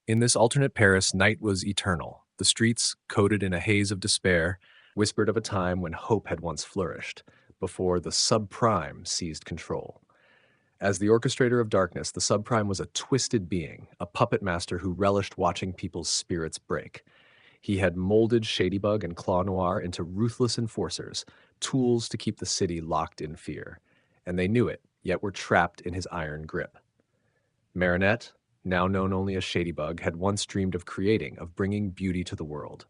In this alternate Paris, night was eternal. The streets, coated in a haze of despair, whispered of a time when hope had once flourished, before the subprime seized control. As the orchestrator of darkness, the subprime was a twisted being, a puppet master who relished watching people's spirits break. He had molded Shadybug and Claw Noir into ruthless enforcers, tools to keep the city locked in fear. And they knew it, yet were trapped in his iron grip. Marinette, now known only as Shadybug, had once dreamed of creating, of bringing beauty to the world.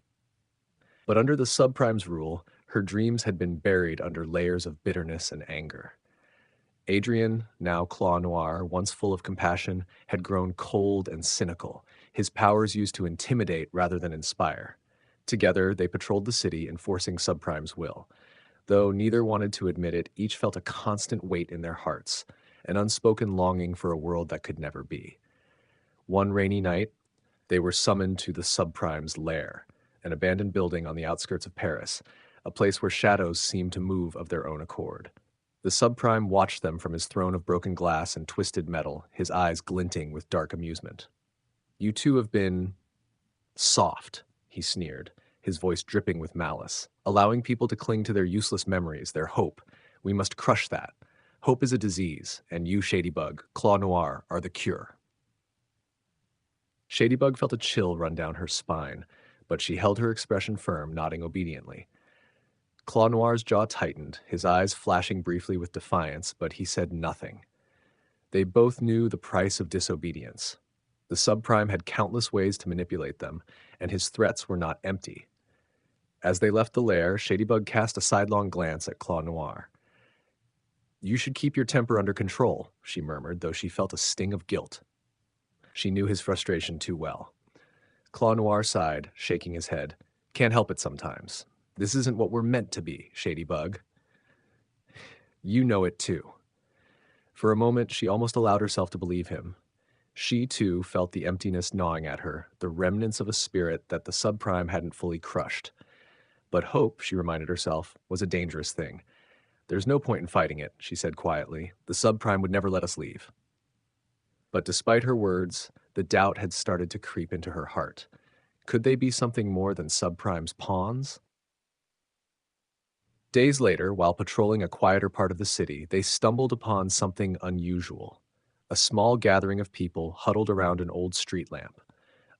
But under the subprime's rule, her dreams had been buried under layers of bitterness and anger. Adrien, now Claw Noir, once full of compassion, had grown cold and cynical, his powers used to intimidate rather than inspire. Together, they patrolled the city, enforcing Subprime's will. Though neither wanted to admit it, each felt a constant weight in their hearts, an unspoken longing for a world that could never be. One rainy night, they were summoned to the Subprime's lair, an abandoned building on the outskirts of Paris, a place where shadows seemed to move of their own accord. The Subprime watched them from his throne of broken glass and twisted metal, his eyes glinting with dark amusement. "You two have been soft," he sneered, his voice dripping with malice, "allowing people to cling to their useless memories, their hope. We must crush that. Hope is a disease, and you, Shadybug, Claw Noir, are the cure." Shadybug felt a chill run down her spine, but she held her expression firm, nodding obediently. Claw Noir's jaw tightened, his eyes flashing briefly with defiance, but he said nothing. They both knew the price of disobedience. The subprime had countless ways to manipulate them, and his threats were not empty. As they left the lair, Shadybug cast a sidelong glance at Claw Noir. "You should keep your temper under control," she murmured, though she felt a sting of guilt. She knew his frustration too well. Claw Noir sighed, shaking his head. "Can't help it sometimes. This isn't what we're meant to be, Shadybug. You know it too." For a moment, she almost allowed herself to believe him. She, too, felt the emptiness gnawing at her, the remnants of a spirit that the subprime hadn't fully crushed. But hope, she reminded herself, was a dangerous thing. "There's no point in fighting it," she said quietly. "The subprime would never let us leave." But despite her words, the doubt had started to creep into her heart. Could they be something more than subprime's pawns? Days later, while patrolling a quieter part of the city, they stumbled upon something unusual. A small gathering of people huddled around an old street lamp.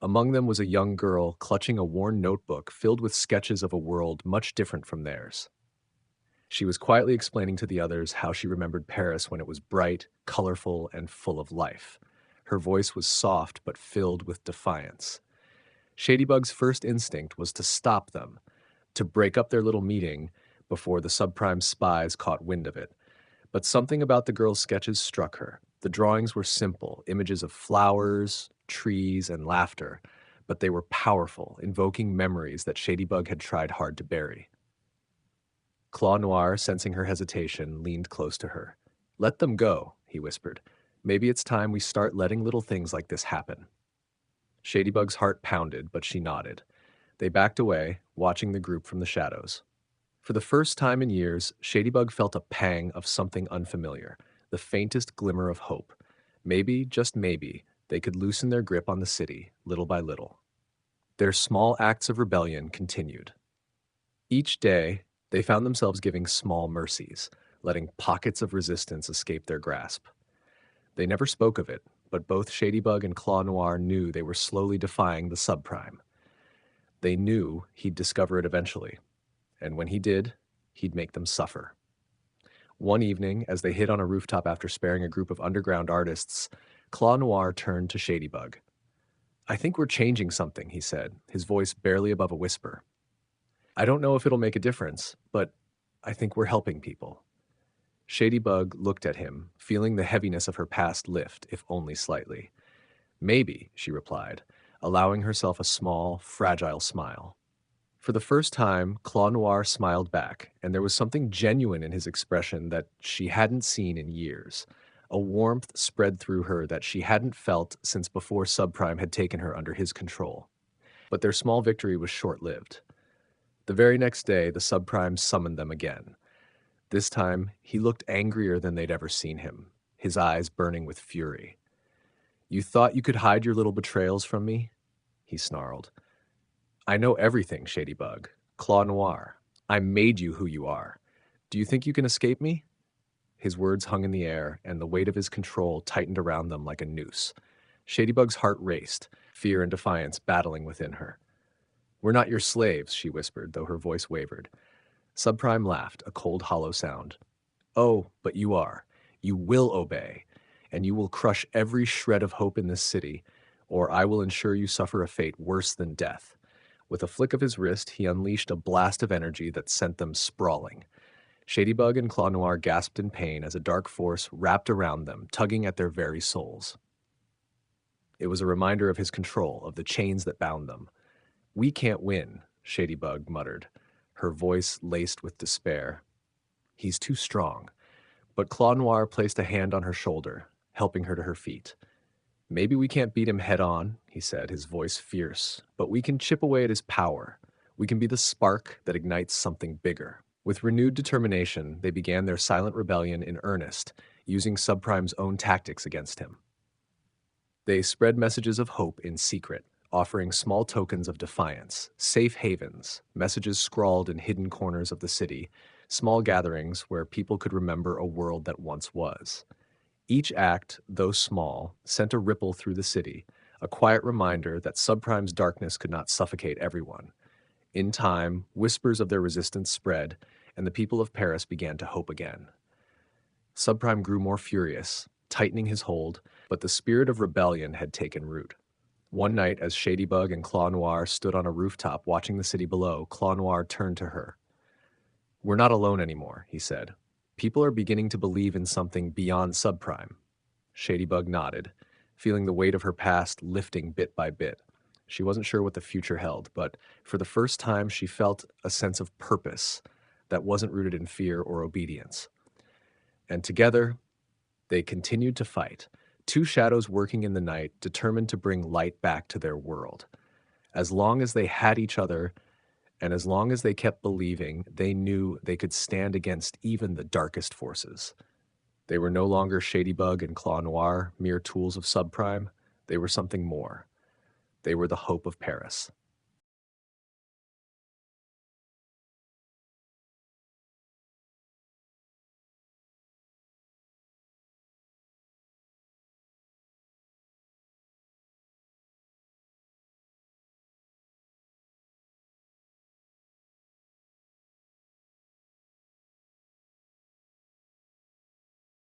Among them was a young girl clutching a worn notebook filled with sketches of a world much different from theirs. She was quietly explaining to the others how she remembered Paris when it was bright, colorful, and full of life. Her voice was soft but filled with defiance. Shadybug's first instinct was to stop them, to break up their little meeting before the subprime spies caught wind of it. But something about the girl's sketches struck her. The drawings were simple, images of flowers, trees, and laughter, but they were powerful, invoking memories that Shadybug had tried hard to bury. Claw Noir, sensing her hesitation, leaned close to her. "Let them go," he whispered. "Maybe it's time we start letting little things like this happen." Shadybug's heart pounded, but she nodded. They backed away, watching the group from the shadows. For the first time in years, Shadybug felt a pang of something unfamiliar, the faintest glimmer of hope. Maybe, just maybe, they could loosen their grip on the city, little by little. Their small acts of rebellion continued. Each day, they found themselves giving small mercies, letting pockets of resistance escape their grasp. They never spoke of it, but both Shadybug and Claw Noir knew they were slowly defying the subprime. They knew he'd discover it eventually, and when he did, he'd make them suffer. One evening, as they hid on a rooftop after sparing a group of underground artists, Claw Noir turned to Shadybug. "I think we're changing something," he said, his voice barely above a whisper. "I don't know if it'll make a difference, but I think we're helping people." Shadybug looked at him, feeling the heaviness of her past lift, if only slightly. "Maybe," she replied, allowing herself a small, fragile smile. For the first time, Claw Noir smiled back, and there was something genuine in his expression that she hadn't seen in years. A warmth spread through her that she hadn't felt since before Subprime had taken her under his control. But their small victory was short-lived. The very next day, the Subprime summoned them again. This time, he looked angrier than they'd ever seen him, his eyes burning with fury. You thought you could hide your little betrayals from me? He snarled. I know everything, Shadybug. Claw Noir. I made you who you are. Do you think you can escape me? His words hung in the air, and the weight of his control tightened around them like a noose. Shadybug's heart raced, fear and defiance battling within her. We're not your slaves, she whispered, though her voice wavered. Subprime laughed, a cold, hollow sound. Oh, but you are. You will obey, and you will crush every shred of hope in this city, or I will ensure you suffer a fate worse than death. With a flick of his wrist, he unleashed a blast of energy that sent them sprawling. Shadybug and Claw Noir gasped in pain as a dark force wrapped around them, tugging at their very souls. It was a reminder of his control, of the chains that bound them. We can't win, Shadybug muttered, her voice laced with despair. He's too strong. But Claw Noir placed a hand on her shoulder, helping her to her feet. Maybe we can't beat him head on, he said, his voice fierce, but we can chip away at his power. We can be the spark that ignites something bigger. With renewed determination, they began their silent rebellion in earnest, using Subprime's own tactics against him. They spread messages of hope in secret, offering small tokens of defiance, safe havens, messages scrawled in hidden corners of the city, small gatherings where people could remember a world that once was. Each act, though small, sent a ripple through the city, a quiet reminder that Subprime's darkness could not suffocate everyone. In time, whispers of their resistance spread, and the people of Paris began to hope again. Subprime grew more furious, tightening his hold, but the spirit of rebellion had taken root. One night, as Shadybug and Claw Noir stood on a rooftop watching the city below, Claw Noir turned to her. We're not alone anymore, he said. People are beginning to believe in something beyond Subprime. Shadybug nodded, feeling the weight of her past lifting bit by bit. She wasn't sure what the future held, but for the first time she felt a sense of purpose that wasn't rooted in fear or obedience. And together, they continued to fight, two shadows working in the night, determined to bring light back to their world. As long as they had each other, and as long as they kept believing, they knew they could stand against even the darkest forces. They were no longer Shadybug and Claw Noir, mere tools of Subprime. They were something more. They were the hope of Paris.